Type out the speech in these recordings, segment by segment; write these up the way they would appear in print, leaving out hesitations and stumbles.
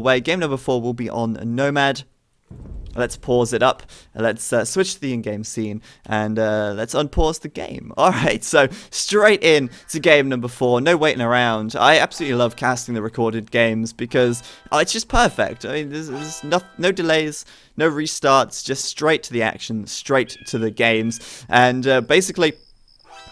where game number 4 will be on Nomad. Let's pause it up. Let's switch to the in-game scene, and let's unpause the game. Alright, so straight in to game number 4. No waiting around. I absolutely love casting the recorded games because it's just perfect. I mean, there's no delays, no restarts, just straight to the action, straight to the games. And basically,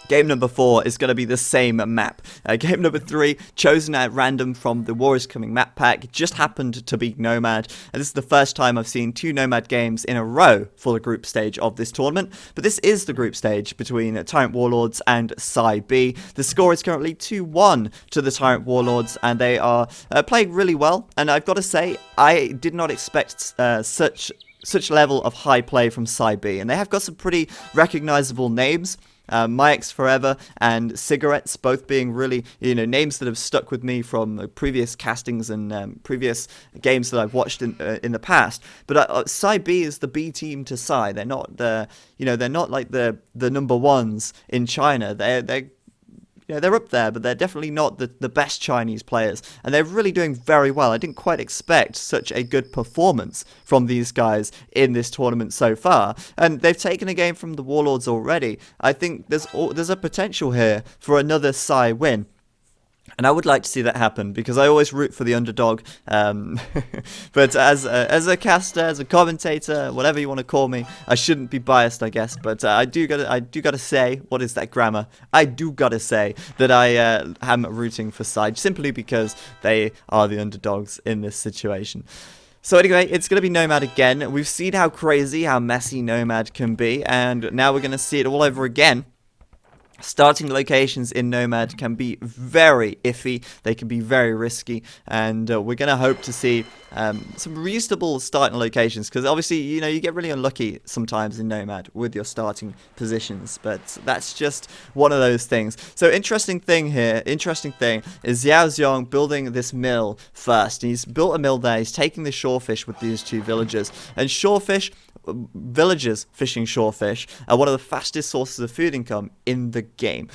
game number 4 is going to be the same map. Game number 3, chosen at random from the War is Coming map pack, just happened to be Nomad. And this is the first time I've seen 2 Nomad games in a row for the group stage of this tournament. But this is the group stage between TyRanT Warlords and Civs. The score is currently 2-1 to the TyRanT Warlords, and they are playing really well. And I've got to say, I did not expect such level of high play from Civs. And they have got some pretty recognizable names. Mike's Forever and Cigarettes, both being really, names that have stuck with me from previous castings and previous games that I've watched in the past. But Civs is the B team to Cy. They're not they're not like the number ones in China. They're up there, but they're definitely not the best Chinese players. And they're really doing very well. I didn't quite expect such a good performance from these guys in this tournament so far. And they've taken a game from the Warlords already. I think there's a potential here for another Cy win. And I would like to see that happen, because I always root for the underdog. But as a caster, as a commentator, whatever you want to call me, I shouldn't be biased, I guess. But I do gotta say, what is that grammar? I do gotta say that I am rooting for Side, simply because they are the underdogs in this situation. So anyway, it's going to be Nomad again. We've seen how crazy, how messy Nomad can be, and now we're going to see it all over again. Starting locations in Nomad can be very iffy, they can be very risky, and we're going to hope to see some reasonable starting locations, because obviously, you get really unlucky sometimes in Nomad with your starting positions, but that's just one of those things. So interesting thing is Xiao Zhong building this mill first. He's built a mill there, he's taking the shorefish with these 2 villagers, and villagers fishing shorefish are one of the fastest sources of food income in the game.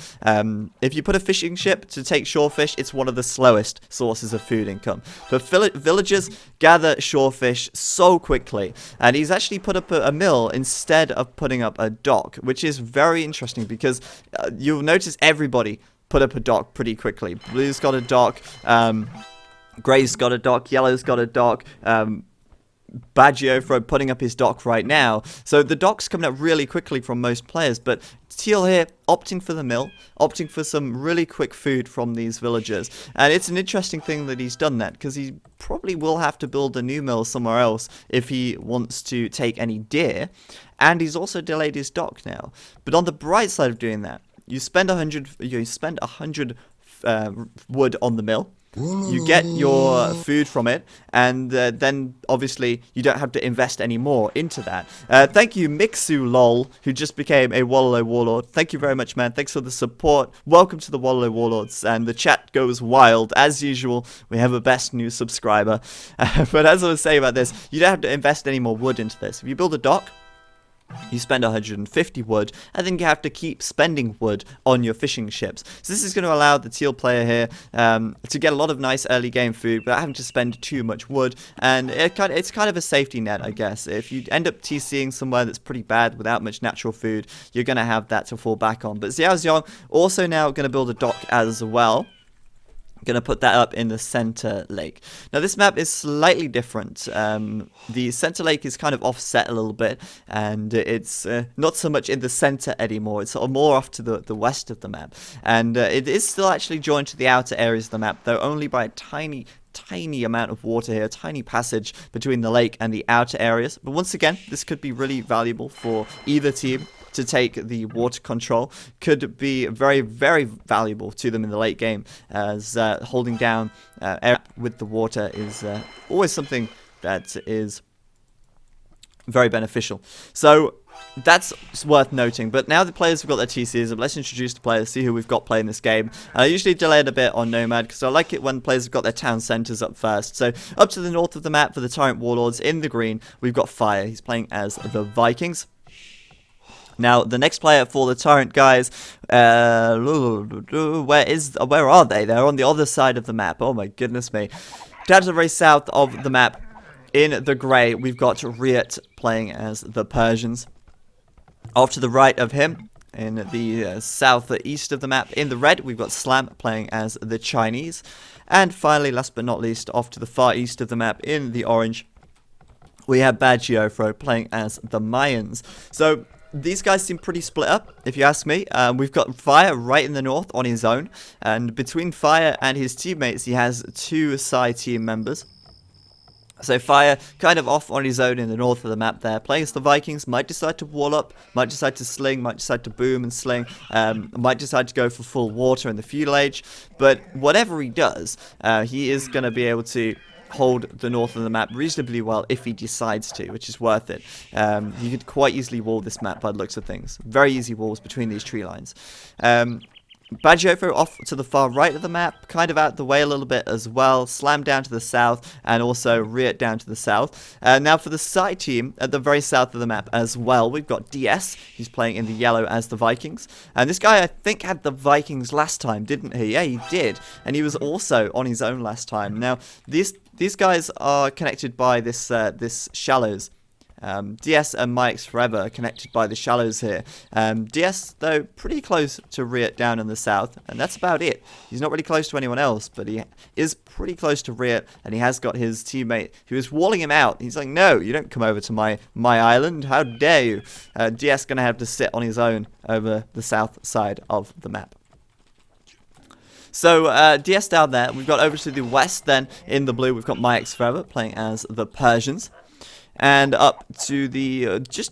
If you put a fishing ship to take shorefish, it's one of the slowest sources of food income. But villagers gather shorefish so quickly, and he's actually put up a mill instead of putting up a dock, which is very interesting, because you'll notice everybody put up a dock pretty quickly. Blue's got a dock, Grey's got a dock, Yellow's got a dock, Baggio for putting up his dock right now. So the dock's coming up really quickly from most players, but Teal here opting for the mill, opting for some really quick food from these villagers. And it's an interesting thing that he's done that, because he probably will have to build a new mill somewhere else if he wants to take any deer. And he's also delayed his dock now. But on the bright side of doing that, you spend 100 wood on the mill. You get your food from it, and then obviously you don't have to invest any more into that. Thank you, Mixu Lol, who just became a Wallow Warlord. Thank you very much, man. Thanks for the support. Welcome to the Wallow Warlords, and the chat goes wild. As usual, we have a best new subscriber. But as I was saying about this, you don't have to invest any more wood into this. If you build a dock, you spend 150 wood, and then you have to keep spending wood on your fishing ships. So this is going to allow the Teal player here to get a lot of nice early game food without having to spend too much wood, and it's kind of a safety net, I guess. If you end up TCing somewhere that's pretty bad without much natural food, you're going to have that to fall back on. But Xiao Zhong also now going to build a dock as well. Going to put that up in the center lake. Now this map is slightly different. The center lake is kind of offset a little bit, and it's not so much in the center anymore. It's sort of more off to the west of the map, and it is still actually joined to the outer areas of the map, though only by a tiny amount of water here, a tiny passage between the lake and the outer areas. But once again, this could be really valuable for either team to take the water control. Could be very, very valuable to them in the late game, as holding down air with the water is always something that is very beneficial. So that's worth noting. But now the players have got their TCs, let's introduce the players, see who we've got playing this game. I usually delay it a bit on Nomad, because I like it when players have got their town centres up first. So up to the north of the map for the TyRanT Warlords, in the green, we've got Fire. He's playing as the Vikings. Now, the next player for the TyRanT guys, where are they? They're on the other side of the map. Oh my goodness me. Down to the very south of the map, in the grey, we've got Riot playing as the Persians. Off to the right of him, in the southeast of the map, in the red, we've got Slam playing as the Chinese. And finally, last but not least, off to the far east of the map, in the orange, we have Bad Geofro playing as the Mayans. So these guys seem pretty split up, if you ask me. We've got Fire right in the north on his own. And between Fire and his teammates, he has 2 side team members. So Fire kind of off on his own in the north of the map there. Playing as the Vikings, might decide to wall up, might decide to sling, might decide to boom and sling, might decide to go for full water in the feudal age. But whatever he does, he is going to be able to hold the north of the map reasonably well if he decides to, which is worth it. You could quite easily wall this map by the looks of things. Very easy walls between these tree lines. Bad Geofro off to the far right of the map, kind of out the way a little bit as well. Slam down to the south, and also Riot down to the south. Now for the side team, at the very south of the map as well, we've got DS. He's playing in the yellow as the Vikings. And this guy, I think, had the Vikings last time, didn't he? Yeah, he did. And he was also on his own last time. Now, these guys are connected by this shallows. DS and Mike's Forever are connected by the shallows here. DS, though, pretty close to Riot down in the south, and that's about it. He's not really close to anyone else, but he is pretty close to Riot, and he has got his teammate who is walling him out. He's like, no, you don't come over to my island. How dare you? DS going to have to sit on his own over the south side of the map. So, DS down there. We've got over to the west, then, in the blue, we've got Mike's Forever playing as the Persians. And up to the,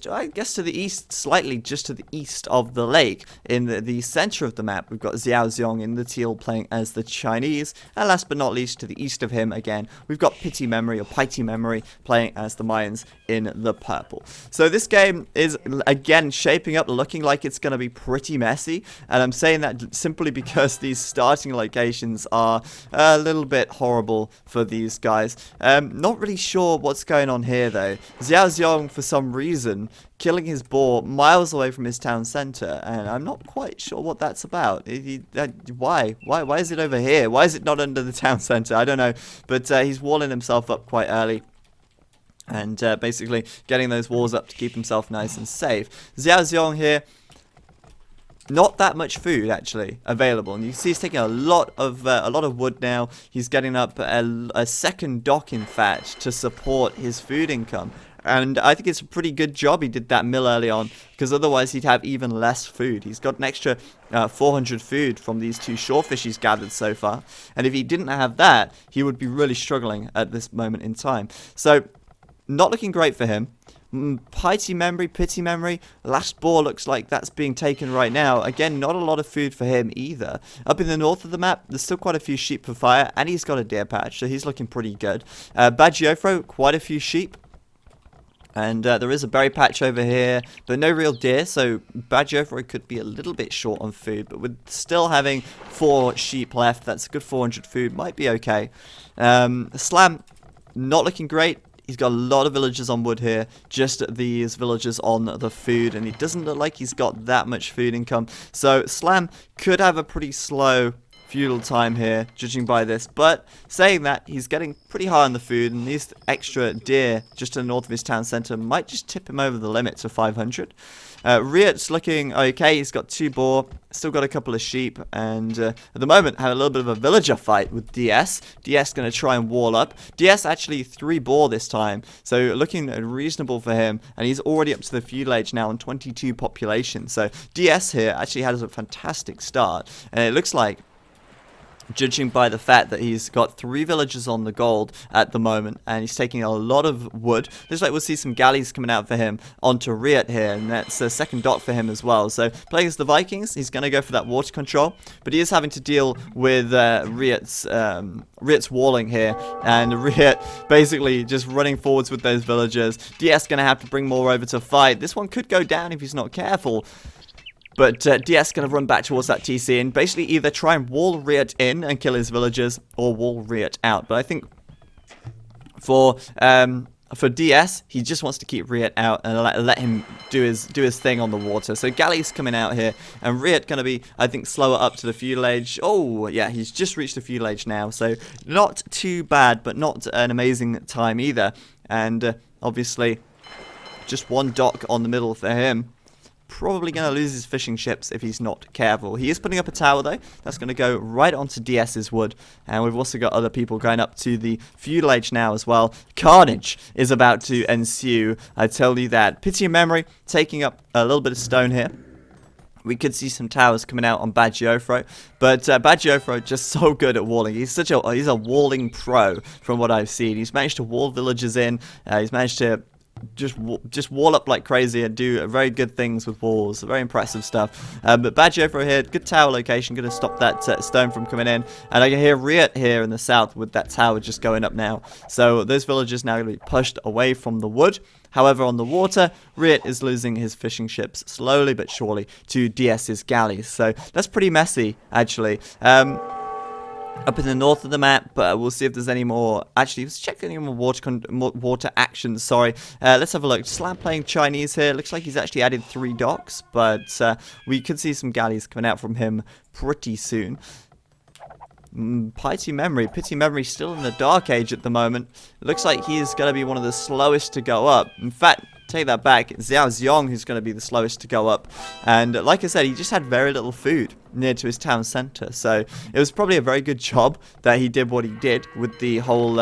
I guess to the east, slightly just to the east of the lake, in the center of the map, we've got Xiao Zhong in the teal playing as the Chinese. And last but not least, to the east of him again, we've got Pity Memory, or Piety Memory, playing as the Mayans in the purple. So this game is, again, shaping up, looking like it's going to be pretty messy. And I'm saying that simply because these starting locations are a little bit horrible for these guys. Not really sure what's going on here, though. Xiao Zhong, for some reason, killing his boar miles away from his town center, and I'm not quite sure what that's about. Why? Why is it over here? Why is it not under the town center? I don't know, but he's walling himself up quite early. And basically getting those walls up to keep himself nice and safe. Xiao Zhong here, not that much food actually available, and you can see he's taking a lot of wood now. He's getting up a second dock, in fact, to support his food income. And I think it's a pretty good job he did that mill early on, because otherwise he'd have even less food. He's got an extra 400 food from these 2 shorefish he's gathered so far. And if he didn't have that, he would be really struggling at this moment in time. So, not looking great for him. Pity Memory, last boar looks like that's being taken right now. Again, not a lot of food for him either. Up in the north of the map, there's still quite a few sheep for Fire, and he's got a deer patch, so he's looking pretty good. Bad Geofro, quite a few sheep. And there is a berry patch over here, but no real deer, so Bad Geofro could be a little bit short on food, but with still having 4 sheep left, that's a good 400 food, might be okay. Slam, not looking great. He's got a lot of villagers on wood here, just these villagers on the food, and it doesn't look like he's got that much food income. So Slam could have a pretty slow feudal time here, judging by this, but saying that, he's getting pretty high on the food, and these extra deer just to the north of his town center might just tip him over the limit to 500. Riot's looking okay. He's got 2 boar, still got a couple of sheep, and at the moment have a little bit of a villager fight with DS. DS going to try and wall up. DS actually 3 boar this time, so looking reasonable for him, and he's already up to the feudal age now on 22 population. So DS here actually has a fantastic start, and it looks like, judging by the fact that he's got 3 villagers on the gold at the moment, and he's taking a lot of wood. Looks like we'll see some galleys coming out for him onto Riot here, and that's a second dock for him as well. So playing as the Vikings, he's going to go for that water control, but he is having to deal with Riot's walling here, and Riot basically just running forwards with those villagers. DS going to have to bring more over to fight. This one could go down if he's not careful. But DS going to run back towards that TC and basically either try and wall Riot in and kill his villagers, or wall Riot out. But I think for For DS, he just wants to keep Riet out and let him do his thing on the water. So Galleys coming out here, and Riet going to be, I think, slower up to the feudal age. Oh, yeah, he's just reached the feudal age now, so not too bad, but not an amazing time either. And obviously, just one dock on the middle for him. Probably going to lose his fishing ships if he's not careful. He is putting up a tower, though. That's going to go right onto DS's wood. And we've also got other people going up to the feudal age now as well. Carnage is about to ensue. I tell you that. Pity and Memory taking up a little bit of stone here. We could see some towers coming out on Bagiofro, but Bagiofro just so good at walling. He's a walling pro from what I've seen. He's managed to wall villagers in. He's managed to just wall up like crazy and do very good things with walls. Very impressive stuff. But Bagiofro here, good tower location, going to stop that stone from coming in. And I can hear Riet here in the south with that tower just going up now. So those villagers now going to be pushed away from the wood. However, on the water, Riet is losing his fishing ships slowly but surely to DS's galleys. So that's pretty messy, actually. Up in the north of the map, but we'll see if there's any more. Actually, let's check any more water actions. Sorry, let's have a look. Slam playing Chinese here. Looks like he's actually added 3 docks, but we could see some galleys coming out from him pretty soon. Pity Memory still in the Dark Age at the moment. It looks like he is going to be one of the slowest to go up. In fact, take that back, Xiao Xiong who's going to be the slowest to go up. And like I said, he just had very little food near to his town center. So it was probably a very good job that he did what he did with the whole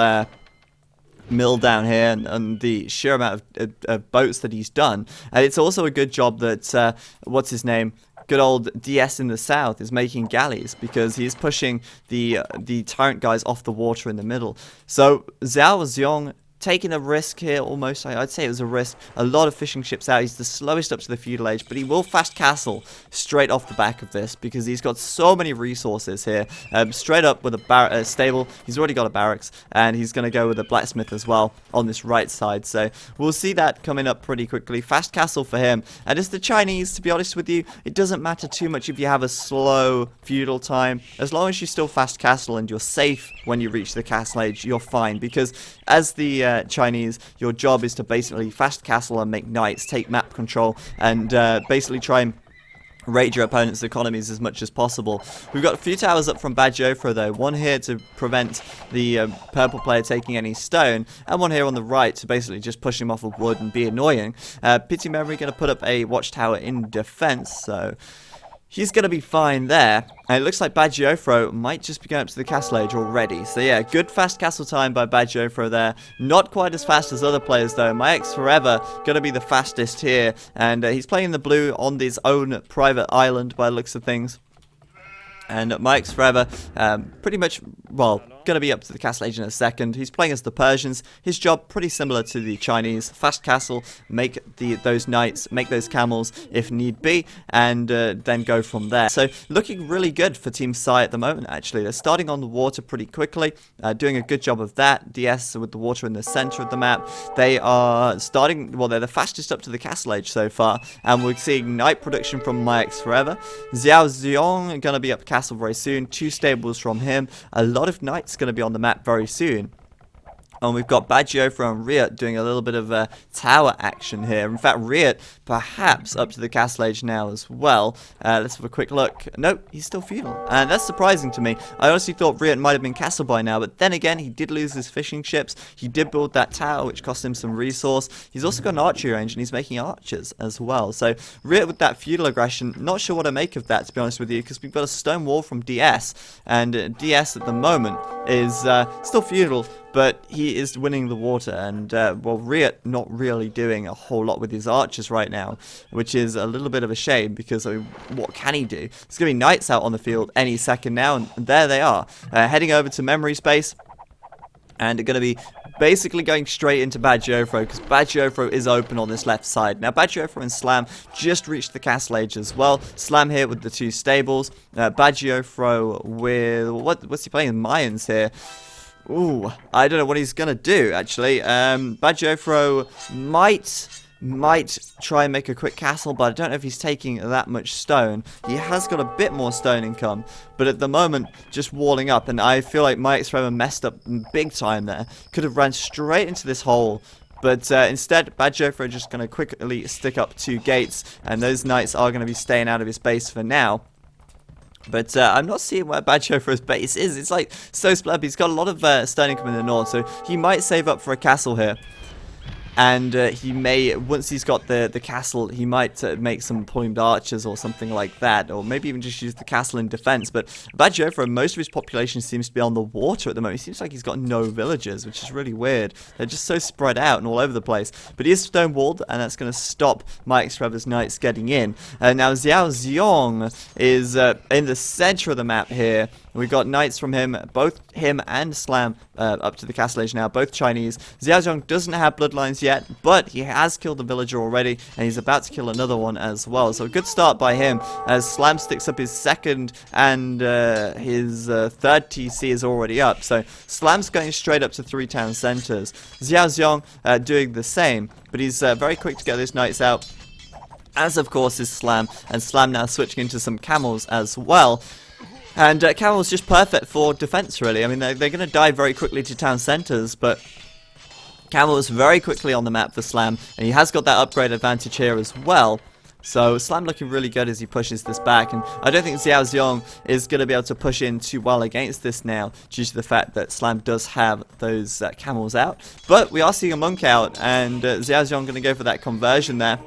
mill down here and the sheer amount of boats that he's done. And it's also a good job that, what's his name? Good old DS in the south is making galleys because he's pushing the TyRanT guys off the water in the middle. So Xiao Xiong taking a risk here, almost. I'd say it was a risk. A lot of fishing ships out. He's the slowest up to the feudal age, but he will fast castle straight off the back of this because he's got so many resources here. Straight up with a stable. He's already got a barracks, and he's going to go with a blacksmith as well on this right side. So we'll see that coming up pretty quickly. Fast castle for him. And as the Chinese, to be honest with you, it doesn't matter too much if you have a slow feudal time. As long as you still fast castle and you're safe when you reach the castle age, you're fine. Because as the Chinese, your job is to basically fast castle and make knights, take map control, and basically try and raid your opponent's economies as much as possible. We've got a few towers up from Bagiofro though, one here to prevent the purple player taking any stone, and one here on the right to basically just push him off of wood and be annoying. Pity Memory going to put up a watchtower in defense, so he's going to be fine there. And it looks like Bagiofro might just be going up to the castle age already. So yeah, good fast castle time by Bagiofro there. Not quite as fast as other players though. My Ex Forever going to be the fastest here. And he's playing the blue on his own private island by the looks of things. And My Ex Forever, pretty much, well, going to be up to the castle age in a second. He's playing as the Persians. His job pretty similar to the Chinese. Fast castle, make those knights, make those camels if need be, and then go from there. So looking really good for Team Psy at the moment, actually. They're starting on the water pretty quickly, doing a good job of that. DS with the water in the center of the map. They are starting, well, they're the fastest up to the castle age so far, and we're seeing knight production from My Ex Forever. Xiao Xiong going to be up castle very soon. 2 stables from him. A lot of knights going to be on the map very soon. And we've got Bagiofro and Riet doing a little bit of tower action here. In fact, Riet perhaps up to the castle age now as well. Let's have a quick look. Nope, he's still feudal. And that's surprising to me. I honestly thought Riet might have been castle by now. But then again, he did lose his fishing ships. He did build that tower, which cost him some resource. He's also got an archery range, and he's making archers as well. So Riet with that feudal aggression, not sure what to make of that, to be honest with you, because we've got a stone wall from DS. And DS at the moment is still feudal, but he is winning the water, and, well, Riet not really doing a whole lot with his archers right now, which is a little bit of a shame, because, I mean, what can he do? There's going to be knights out on the field any second now, and there they are, heading over to memory space, and they're going to be basically going straight into Bagiofro, because Bagiofro is open on this left side. Now, Bagiofro and Slam just reached the castle age as well. Slam here with the 2 stables. Bagiofro with, what's he playing? Mayans here. Ooh, I don't know what he's going to do, actually. Bagiofro might try and make a quick castle, but I don't know if he's taking that much stone. He has got a bit more stone income, but at the moment, just walling up, and I feel like My Ex Forever messed up big time there. Could have ran straight into this hole, But instead, Bad Jofra are just going to quickly stick up 2 gates, and those knights are going to be staying out of his base for now. But I'm not seeing where Bad Jofra's base is. It's like so split. He's got a lot of stone income in the north, so he might save up for a castle here. And he may, once he's got the castle, he might make some plumed archers or something like that. Or maybe even just use the castle in defense. But Bad Jofra, most of his population seems to be on the water at the moment. It seems like he's got no villagers, which is really weird. They're just so spread out and all over the place. But he is stone walled, and that's going to stop Mike Trevor's knights getting in. Now Xiao Xiong is in the center of the map here. We've got knights from him, both him and Slam up to the castle age now, both Chinese. Xiao Xiong doesn't have bloodlines yet, but he has killed a villager already, and he's about to kill another one as well. So a good start by him, as Slam sticks up his second, and his third TC is already up. So Slam's going straight up to 3 town centers. Xiao Xiong doing the same, but he's very quick to get those knights out, as of course is Slam, and Slam now switching into some camels as well. And Camel's just perfect for defense, really. I mean, they're going to die very quickly to town centers, but Camel is very quickly on the map for Slam, and he has got that upgrade advantage here as well. So Slam looking really good as he pushes this back, and I don't think Xiao Xiong is going to be able to push in too well against this now, due to the fact that Slam does have those camels out. But we are seeing a monk out, and Xiao Xiong going to go for that conversion there.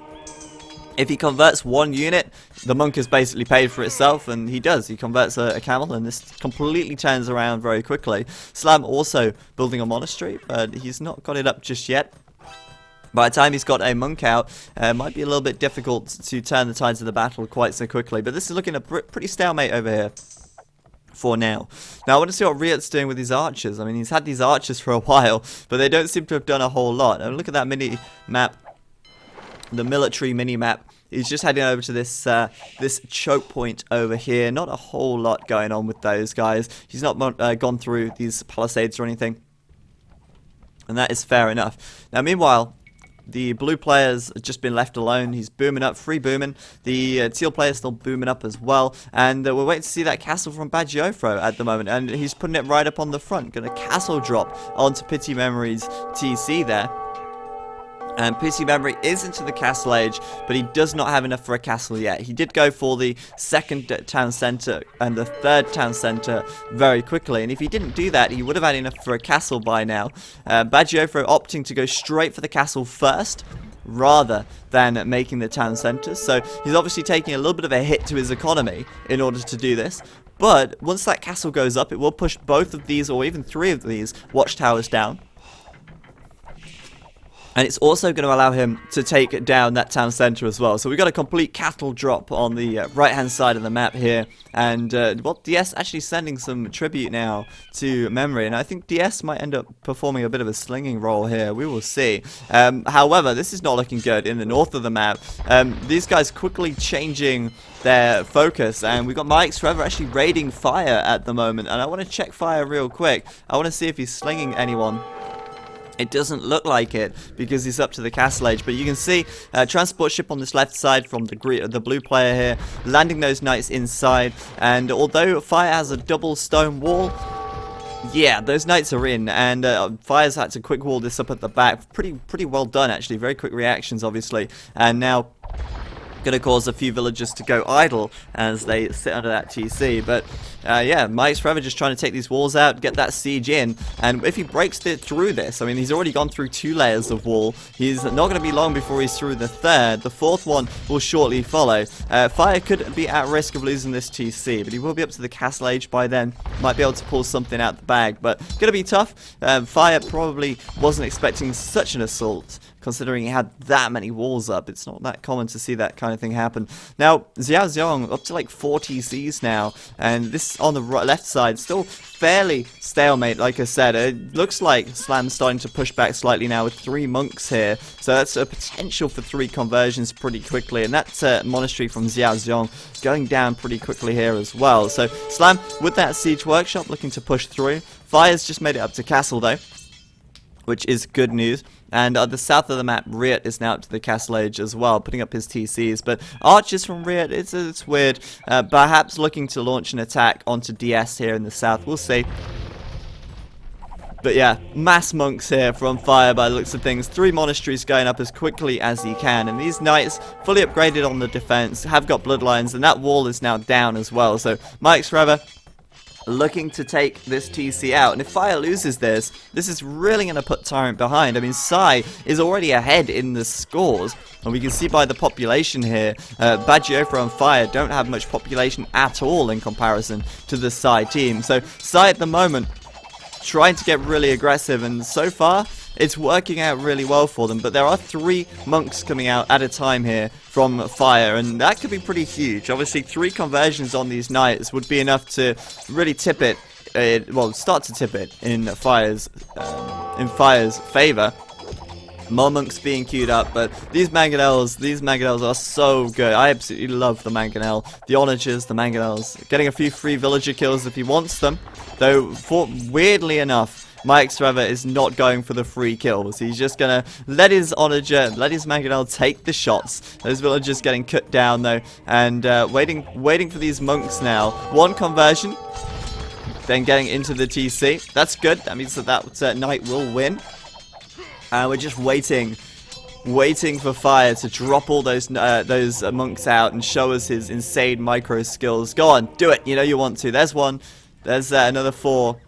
If he converts 1 unit, the monk has basically paid for itself, and he does. He converts a camel, and this completely turns around very quickly. Slam also building a monastery, but he's not got it up just yet. By the time he's got a monk out, it might be a little bit difficult to turn the tides of the battle quite so quickly. But this is looking a pretty stalemate over here for now. Now I want to see what Riot's doing with his archers. I mean, he's had these archers for a while, but they don't seem to have done a whole lot. And look at that mini map. The military mini-map. He's just heading over to this this choke point over here. Not a whole lot going on with those guys. He's not gone through these palisades or anything. And that is fair enough. Now, meanwhile, the blue player's just been left alone. He's booming up, free booming. The teal player's still booming up as well. And we're waiting to see that castle from Bad Jofra at the moment. And he's putting it right up on the front. Going to castle drop onto Pity Memory's TC there. And Pity Memory is into the castle age, but he does not have enough for a castle yet. He did go for the 2nd town centre and the 3rd town centre very quickly, and if he didn't do that, he would have had enough for a castle by now. Bad Jofra opting to go straight for the castle first, rather than making the town centres. So he's obviously taking a little bit of a hit to his economy in order to do this. But once that castle goes up, it will push both of these, or even 3 of these, watchtowers down. And it's also going to allow him to take down that town centre as well. So we've got a complete cattle drop on the right-hand side of the map here. And, well, DS actually sending some tribute now to Memory. And I think DS might end up performing a bit of a slinging role here. We will see. However, this is not looking good in the north of the map. These guys quickly changing their focus. And we've got Mike's Forever actually raiding Fire at the moment. And I want to check Fire real quick. I want to see if he's slinging anyone. It doesn't look like it because he's up to the castle age, but you can see transport ship on this left side from the blue player here, landing those knights inside. And although Fire has a double stone wall, yeah, those knights are in, and Fire's had to quick wall this up at the back. Pretty well done actually. Very quick reactions obviously, and now going to cause a few villagers to go idle as they sit under that TC. But yeah, Mike's Forever just trying to take these walls out, get that siege in, and if he breaks through this, I mean, he's already gone through 2 layers of wall. He's not going to be long before he's through the 3rd. The 4th one will shortly follow. Fire could be at risk of losing this TC, but he will be up to the castle age by then. Might be able to pull something out the bag, but going to be tough. Fire probably wasn't expecting such an assault, considering he had that many walls up. It's not that common to see that kind of thing happen. Now, Xiao Xiong up to like 4 TCs now, and this on the left side still fairly stalemate, like I said. It looks like Slam's starting to push back slightly now with 3 monks here, so that's a potential for 3 conversions pretty quickly, and that's monastery from Xiao Xiong going down pretty quickly here as well. So Slam with that siege workshop looking to push through. Fire's just made it up to castle though, which is good news. And the south of the map, Riot is now up to the castle age as well, putting up his TCs. But archers from Riot, it's weird. Perhaps looking to launch an attack onto DS here in the south. We'll see. But yeah, mass monks here from Fire by the looks of things. 3 monasteries going up as quickly as he can. And these knights, fully upgraded on the defense, have got bloodlines. And that wall is now down as well. So Mike's Forever looking to take this TC out. And if Fire loses this is really going to put TyRanT behind. I mean, Sai is already ahead in the scores. And we can see by the population here, Bagiofro and Fire don't have much population at all in comparison to the Sai team. So Sai at the moment trying to get really aggressive, and so far it's working out really well for them. But there are 3 monks coming out at a time here from Fire, and that could be pretty huge. Obviously 3 conversions on these knights would be enough to really tip it, well, start to tip it in Fire's favor. More monks being queued up, but these mangonels are so good. I absolutely love the mangonel, the onagers, the mangonels. Getting a few free villager kills if he wants them, though weirdly enough, Mike's Forever is not going for the free kills. He's just gonna let his onager, let his mangonel take the shots. Those villagers getting cut down though, and waiting for these monks now. 1 conversion, then getting into the TC. That's good. That means that knight will win. And we're just waiting for Fire to drop all those monks out and show us his insane micro skills. Go on, do it. You know you want to. There's 1. There's another 4.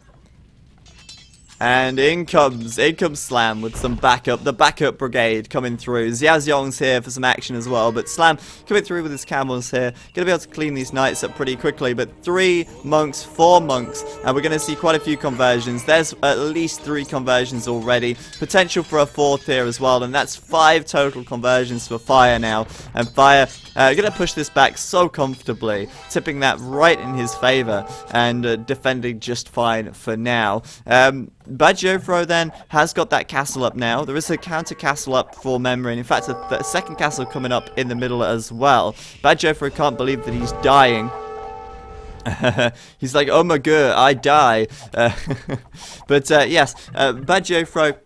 And in comes Slam with some backup. The backup brigade coming through. Xiaoxiong's here for some action as well. But Slam coming through with his camels here. Going to be able to clean these knights up pretty quickly. But 3 monks, 4 monks. And we're going to see quite a few conversions. There's at least 3 conversions already. Potential for a 4th here as well. And that's 5 total conversions for Fire now. And Fire going to push this back so comfortably. Tipping that right in his favor. And defending just fine for now. Bagiofro then has got that castle up now. There is a counter castle up for memory, and in fact a second castle coming up in the middle as well. Bagiofro can't believe that he's dying. He's like, oh my god, I die. But yes, Bagiofro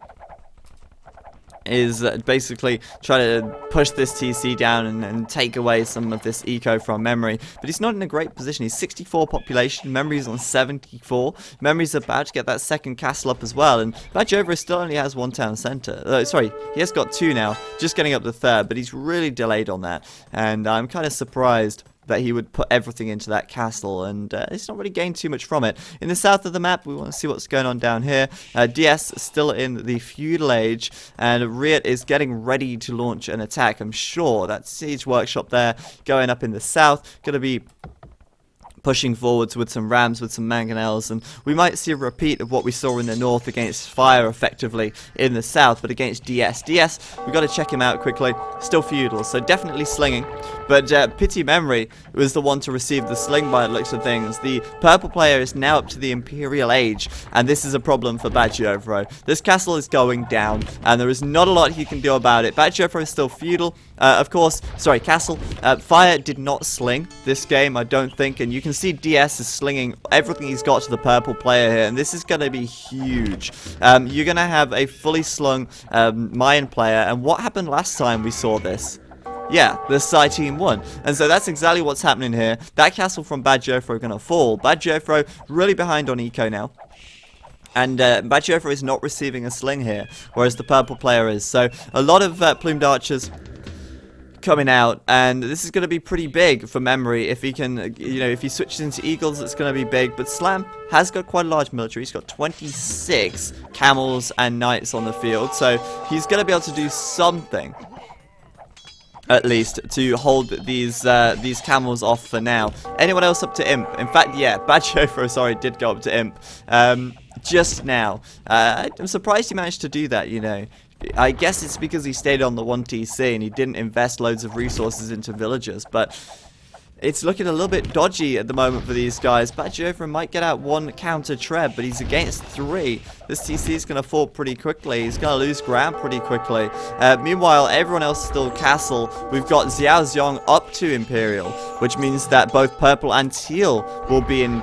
is basically trying to push this TC down and take away some of this eco from memory. But he's not in a great position. He's 64 population. Memory's on 74. Memory's about to get that second castle up as well. And Bagiofro still only has 1 town centre. Sorry, he has got 2 now. Just getting up the 3rd, but he's really delayed on that. And I'm kind of surprised that he would put everything into that castle, and it's not really gained too much from it. In the south of the map, we want to see what's going on down here. DS still in the feudal age, and Riot is getting ready to launch an attack. I'm sure that siege workshop there going up in the south, going to be pushing forwards with some rams, with some mangonels, and we might see a repeat of what we saw in the north against Fire effectively in the south, but against DS. We've got to check him out quickly. Still feudal, so definitely slinging. But Pity Memory was the one to receive the sling by the looks of things. The purple player is now up to the Imperial Age, and this is a problem for Bagiofro. This castle is going down, and there is not a lot he can do about it. Bagiofro is still feudal. Of course, sorry, castle. Fire did not sling this game, I don't think, and you can see DS is slinging everything he's got to the purple player here, and this is going to be huge. You're going to have a fully slung Mayan player, and what happened last time we saw this? Yeah, the Sai team won. And so that's exactly what's happening here. That castle from Bagiofro going to fall. Bagiofro really behind on eco now. And Bagiofro is not receiving a sling here, whereas the purple player is. So a lot of plumed archers coming out, and this is going to be pretty big for memory. If he can, you know, if he switches into eagles, it's going to be big. But Slam has got quite a large military. He's got 26 camels and knights on the field, so he's going to be able to do something, at least, to hold these camels off for now. Anyone else up to Imp? In fact, yeah, Bagiofro, sorry, did go up to Imp just now. I'm surprised he managed to do that, you know. I guess it's because he stayed on the 1TC and he didn't invest loads of resources into villagers, but it's looking a little bit dodgy at the moment for these guys. Bagiofro might get out 1 counter treb, but he's against 3. This TC is going to fall pretty quickly. He's going to lose ground pretty quickly. Meanwhile, everyone else is still castle. We've got Xiaoxiong up to Imperial, which means that both purple and teal will be in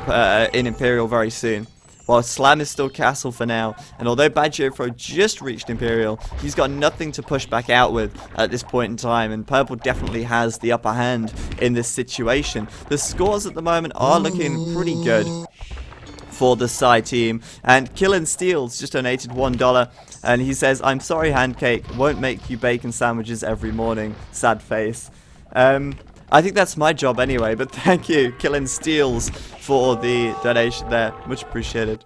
Imperial very soon. While Slam is still castle for now, and although Bagiofro just reached Imperial, he's got nothing to push back out with at this point in time, and purple definitely has the upper hand in this situation. The scores at the moment are looking pretty good for the side team. And Killin Steels just donated $1, and he says, "I'm sorry, Handcake, won't make you bacon sandwiches every morning, sad face." I think that's my job anyway, but thank you, Killin Steels, for the donation there. Much appreciated.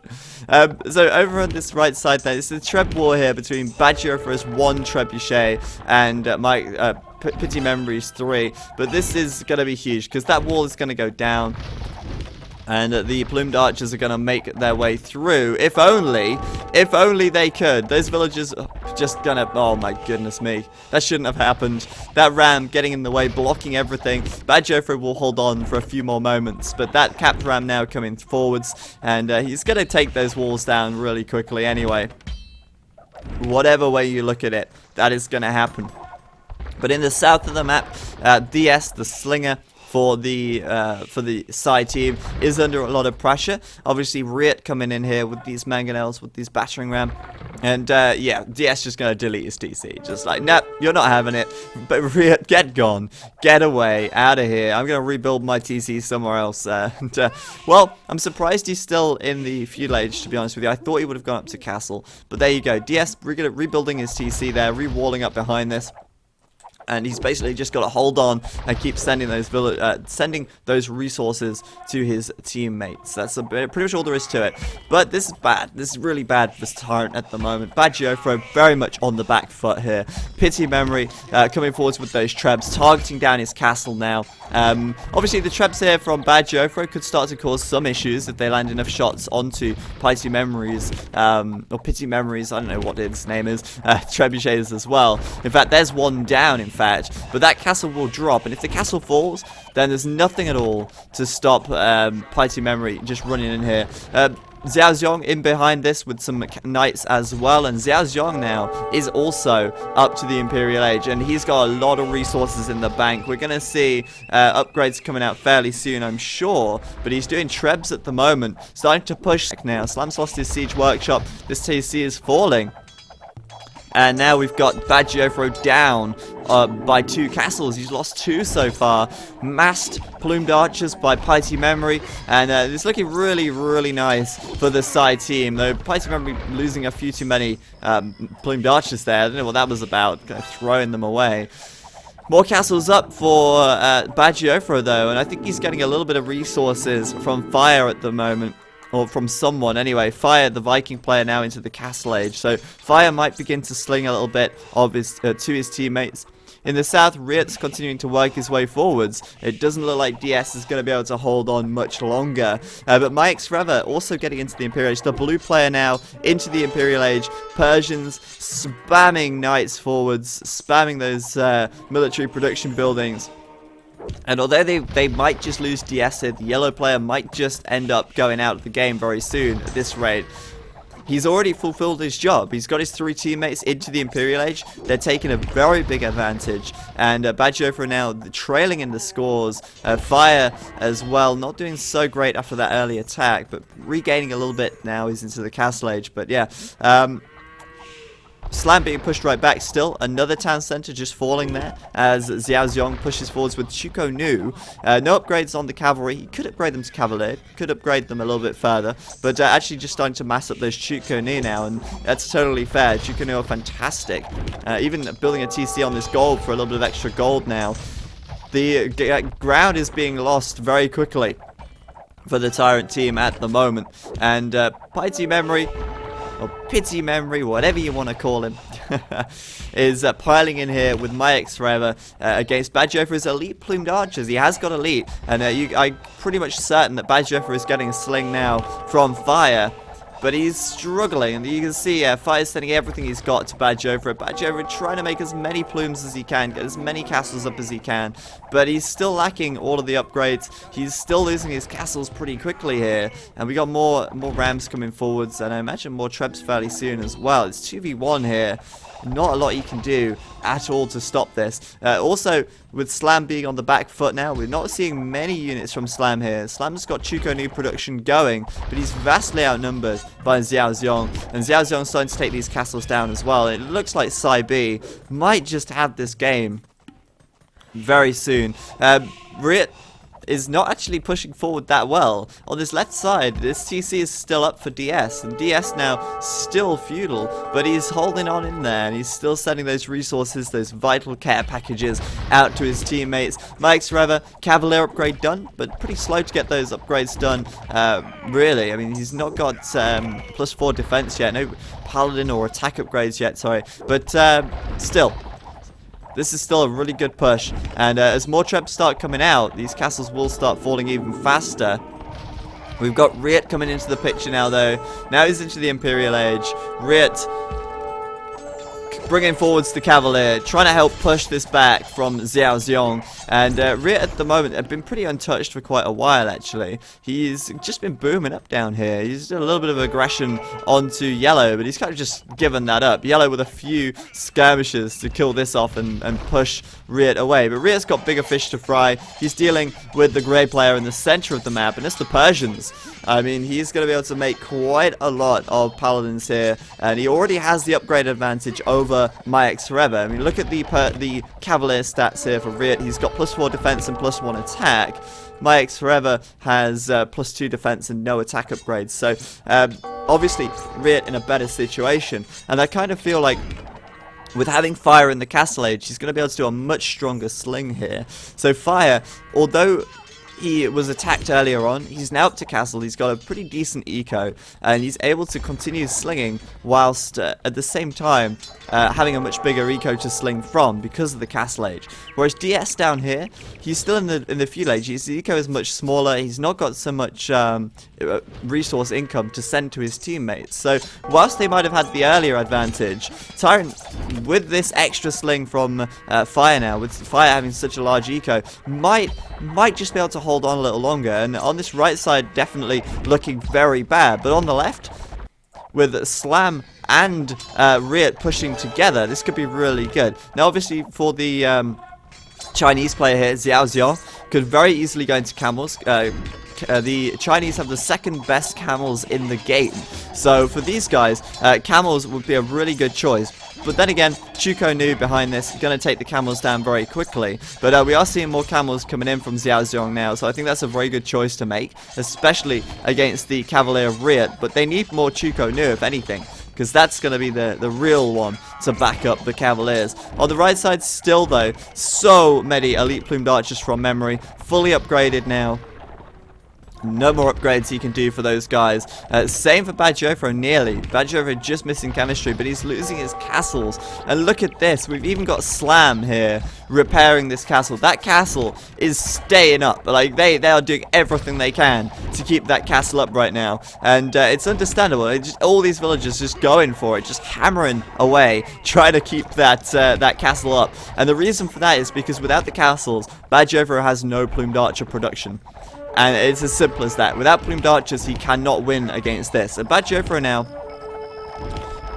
So over on this right side there, it's the Treb war here between Badger for his 1 trebuchet and Pity Memories 3. But this is going to be huge because that wall is going to go down. And the plumed archers are going to make their way through. If only they could. Those villagers are just going to... Oh my goodness me. That shouldn't have happened. That ram getting in the way, blocking everything. Bad Jofre will hold on for a few more moments. But that capped ram now coming forwards. And he's going to take those walls down really quickly anyway. Whatever way you look at it, that is going to happen. But in the south of the map, DS, the slinger, for the side team is under a lot of pressure. Obviously, Riot coming in here with these mangonels, with these battering ram. And, yeah, DS just going to delete his TC. Just like, nope, you're not having it. But Riot, get gone. Get away. Out of here. I'm going to rebuild my TC somewhere else. Well, I'm surprised he's still in the feudal age, to be honest with you. I thought he would have gone up to castle. But there you go. DS rebuilding his TC there, re-walling up behind this. And he's basically just got to hold on and keep sending those resources to his teammates. That's pretty much all there is to it. But this is bad. This is really bad for this TyRanT at the moment. Bad Geofro very much on the back foot here. Pity Memory coming forwards with those trebs, targeting down his castle now. Obviously, the trebs here from Bad Geofro could start to cause some issues if they land enough shots onto Pity Memories, or Pity Memories, I don't know what its name is, trebuchets as well. In fact, there's one down, in fact, but that castle will drop, and if the castle falls, then there's nothing at all to stop Pity Memory just running in here. Xiaoxiong in behind this with some knights as well, and Xiaoxiong now is also up to the Imperial Age, and he's got a lot of resources in the bank. We're going to see upgrades coming out fairly soon, I'm sure, but he's doing trebs at the moment, starting to push now. Slam's lost his siege workshop, this TC is falling. And now we've got Bad Geofro down by 2 castles. He's lost 2 so far. Massed plumed archers by Pity Memory. And it's looking really, really nice for the side team. Though Pity Memory losing a few too many plumed archers there. I don't know what that was about. Kind of throwing them away. More castles up for Bad Geofro though. And I think he's getting a little bit of resources from fire at the moment. Or from someone, anyway. Fire, the Viking player, now into the castle age. So Fire might begin to sling a little bit of his to his teammates. In the south, Riot's continuing to work his way forwards. It doesn't look like DS is going to be able to hold on much longer. But Mike's Forever also getting into the Imperial Age. The blue player now into the Imperial Age. Persians spamming knights forwards, spamming those military production buildings. And although they might just lose DS here, the yellow player might just end up going out of the game very soon at this rate. He's already fulfilled his job. He's got his 3 teammates into the Imperial Age. They're taking a very big advantage. And Bad Geofro now trailing in the scores. Fire as well, not doing so great after that early attack, but regaining a little bit now. He's into the Castle Age. But yeah, Slam being pushed right back still. Another town center just falling there as Xiaoxiong pushes forwards with Chuko Nu. No upgrades on the cavalry. He could upgrade them to cavalier. Could upgrade them a little bit further. But actually just starting to mass up those Chuko Nu now. And that's totally fair. Chuko Nu are fantastic. Even building a TC on this gold for a little bit of extra gold now. The ground is being lost very quickly for the TyRanT team at the moment. And Pity Memory, or Pity Memory, whatever you want to call him, is piling in here with Mike's Forever against Bad Geofro's elite plumed archers. He has got elite, and I'm pretty much certain that Bad Geofro is getting a sling now from Fire. But he's struggling, and you can see Fire's sending everything he's got to Bad Geofro. Bad Geofro trying to make as many plumes as he can, get as many castles up as he can. But he's still lacking all of the upgrades. He's still losing his castles pretty quickly here. And we got more rams coming forwards, and I imagine more trebs fairly soon as well. It's 2v1 here. Not a lot you can do at all to stop this. Also, with Slam being on the back foot now, we're not seeing many units from Slam here. Slam's got Chuko Nu production going, but he's vastly outnumbered by Xiaoxiong. And Xiaoxiong's starting to take these castles down as well. It looks like Sai B might just have this game very soon. Riot is not actually pushing forward that well. On this left side, this TC is still up for DS, and DS now still feudal, but he's holding on in there, and he's still sending those resources, those vital care packages out to his teammates. Mike's Forever, Cavalier upgrade done, but pretty slow to get those upgrades done, really. I mean, he's not got +4 defense yet, no Paladin or attack upgrades yet, sorry, but still. This is still a really good push, and as more trebs start coming out, these castles will start falling even faster. We've got Riet coming into the picture now, though. Now he's into the Imperial Age. Riet bringing forwards the Cavalier, trying to help push this back from Xiaoxiong. And Riet at the moment have been pretty untouched for quite a while, actually. He's just been booming up down here. He's done a little bit of aggression onto Yellow, but he's kind of just given that up. Yellow with a few skirmishes to kill this off and push Riet away. But Riet's got bigger fish to fry. He's dealing with the grey player in the center of the map, and it's the Persians. I mean, he's going to be able to make quite a lot of Paladins here, and he already has the upgrade advantage over Mike's Forever. I mean, look at the Cavalier stats here for Riet. He's got +4 defense and +1 attack. Mike's Forever has +2 defense and no attack upgrades. So, obviously, Riet in a better situation, and I kind of feel like with having Fire in the Castle Age, he's going to be able to do a much stronger sling here. So Fire, although he was attacked earlier on, he's now up to castle, he's got a pretty decent eco, and he's able to continue slinging whilst at the same time having a much bigger eco to sling from because of the castle age. Whereas DS down here, he's still in the feudal age, his eco is much smaller, he's not got so much resource income to send to his teammates. So whilst they might have had the earlier advantage, TyRanT, with this extra sling from Fire now, with Fire having such a large eco, might just be able to hold on a little longer. And on this right side, definitely looking very bad, but on the left, with Slam and Riet pushing together, this could be really good. Now obviously for the Chinese player here, Xiaoxiong, could very easily go into camels. The Chinese have the second best camels in the game, so for these guys, camels would be a really good choice. But then again, Chuko Nu behind this, going to take the camels down very quickly. But we are seeing more camels coming in from Xiaoxiong now, so I think that's a very good choice to make, especially against the Cavalier of Riet. But they need more Chuko Nu, if anything, because that's going to be the real one to back up the Cavaliers. On the right side still, though, so many Elite Plumed Archers from memory, fully upgraded now. No more upgrades he can do for those guys. Same for Badjofro, nearly. Badjofro just missing chemistry, but he's losing his castles. And look at this. We've even got Slam here repairing this castle. That castle is staying up. Like, they are doing everything they can to keep that castle up right now. And it's understandable. All these villagers just going for it, just hammering away, trying to keep that castle up. And the reason for that is because without the castles, Badjofro has no Plumed Archer production. And it's as simple as that. Without Plumed Archers, he cannot win against this. And Badjofro now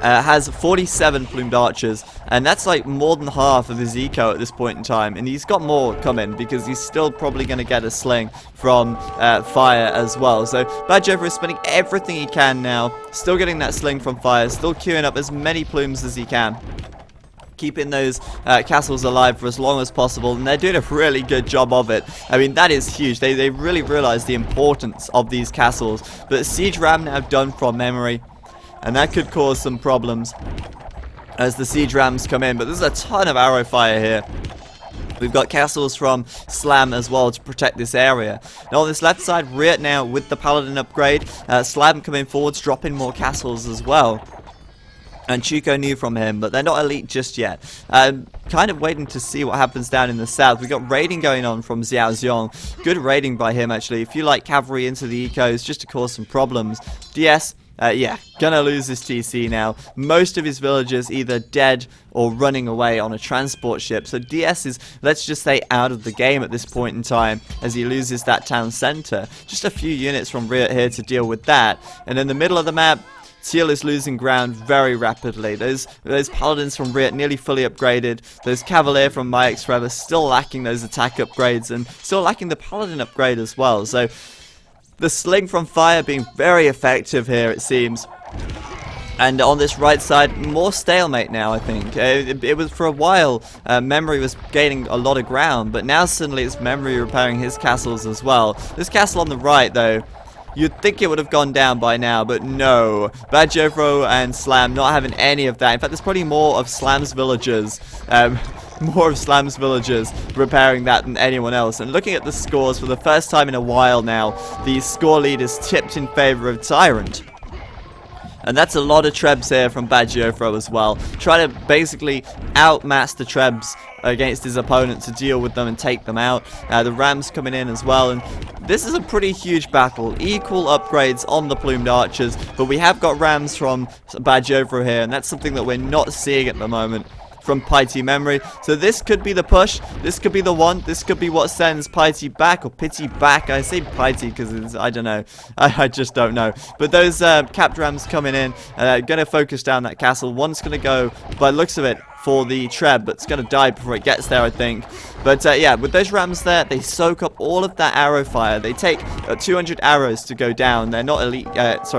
has 47 Plumed Archers, and that's like more than half of his eco at this point in time. And he's got more coming because he's still probably going to get a sling from Fire as well. So Badjofro is spending everything he can now, still getting that sling from Fire, still queuing up as many plumes as he can, keeping those castles alive for as long as possible, and they're doing a really good job of it. I mean, that is huge. They really realize the importance of these castles. But Siege Ram now done from memory, and that could cause some problems as the Siege Rams come in. But there's a ton of arrow fire here. We've got castles from Slam as well to protect this area. Now on this left side, Riet now with the Paladin upgrade. Slam coming forwards, dropping more castles as well. And Chuko Nu from him, but they're not elite just yet. Kind of waiting to see what happens down in the south. We've got raiding going on from Xiaoxiong. Good raiding by him, actually. If you like cavalry into the ecos, just to cause some problems. DS, yeah, gonna lose his TC now. Most of his villagers either dead or running away on a transport ship. So DS is, let's just say, out of the game at this point in time as he loses that town center. Just a few units from Riet here to deal with that. And in the middle of the map, Teal is losing ground very rapidly. Those Paladins from Riet nearly fully upgraded. Those Cavalier from Mike's Forever still lacking those attack upgrades and still lacking the Paladin upgrade as well. So the sling from Fire being very effective here, it seems. And on this right side, more stalemate now, I think. It was for a while, Memory was gaining a lot of ground, but now suddenly it's Memory repairing his castles as well. This castle on the right, though, you'd think it would have gone down by now, but no. Bad Jofro and Slam not having any of that. In fact, there's probably more of Slam's villagers. More of Slam's villagers repairing that than anyone else. And looking at the scores, for the first time in a while now, the score lead is tipped in favor of TyRanT. And that's a lot of trebs here from Bad Jofro as well. Trying to basically outmass the trebs against his opponent to deal with them and take them out. The Rams coming in as well. And this is a pretty huge battle. Equal upgrades on the plumed archers. But we have got Rams from Bad Jofro here. And that's something that we're not seeing at the moment from Piety Memory. So this could be the push. This could be the one. This could be what sends Piety back, or Pity back. I say Piety because I don't know. I just don't know. But those capped Rams coming in, going to focus down that castle. One's going to go, by the looks of it, for the Treb, but it's going to die before it gets there, I think. But yeah, with those Rams there, they soak up all of that arrow fire. They take 200 arrows to go down. They're not elite,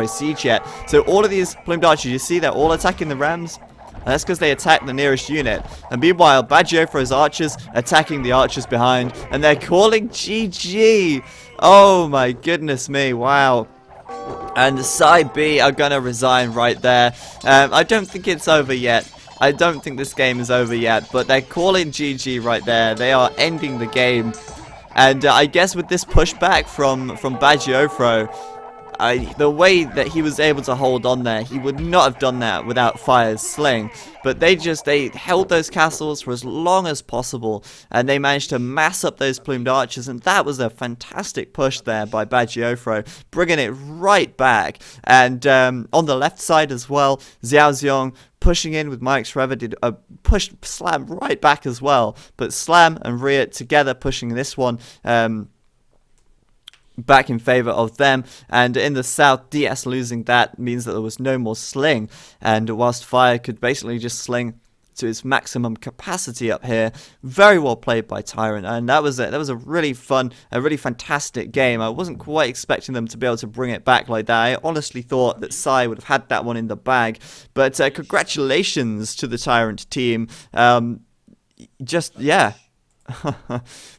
siege yet. So all of these plumed archers, you see, they're all attacking the Rams. And that's because they attack the nearest unit. And meanwhile, Bad Jofro's archers attacking the archers behind. And they're calling GG. Oh my goodness me. Wow. And the side B are going to resign right there. I don't think it's over yet. I don't think this game is over yet. But they're calling GG right there. They are ending the game. And I guess with this pushback from Bad Jofro, the way that he was able to hold on there, he would not have done that without Fire's sling. But they held those castles for as long as possible, and they managed to mass up those plumed archers, and that was a fantastic push there by Bad Jofro, bringing it right back. And on the left side as well, Xiao Xiong pushing in with Mike's Forever did push Slam right back as well. But Slam and Riot together pushing this one back in favor of them. And in the south, DS losing that means that there was no more sling, and whilst Fire could basically just sling to its maximum capacity up here. Very well played by TyRanT, and that was a really fun, a really fantastic game. I wasn't quite expecting them to be able to bring it back like that. I honestly thought that Sai would have had that one in the bag, but congratulations to the TyRanT team. Yeah.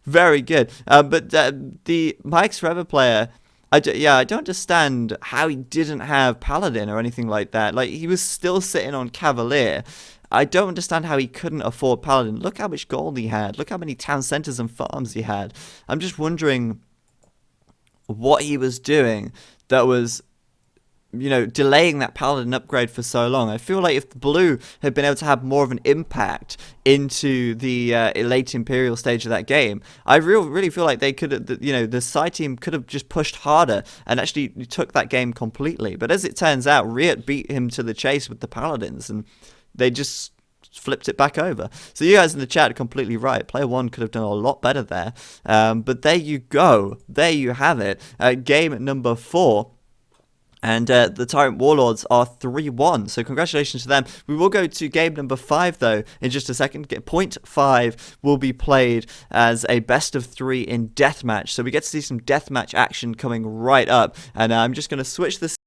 Very good. But the Mike's Forever player, I don't understand how he didn't have Paladin or anything like that. Like, he was still sitting on Cavalier. I don't understand how he couldn't afford Paladin. Look how much gold he had. Look how many town centers and farms he had. I'm just wondering what he was doing that was, delaying that Paladin upgrade for so long. I feel like if the Blue had been able to have more of an impact into the late Imperial stage of that game, I really feel like they could have, the Sai team could have just pushed harder and actually took that game completely. But as it turns out, Riot beat him to the chase with the Paladins, and they just flipped it back over. So you guys in the chat are completely right. Player 1 could have done a lot better there. But there you go. There you have it. Game number 4. And the TyRanT Warlords are 3-1, so congratulations to them. We will go to game number 5, though, in just a second. Point 5 will be played as a best of 3 in deathmatch, so we get to see some deathmatch action coming right up. And I'm just going to switch this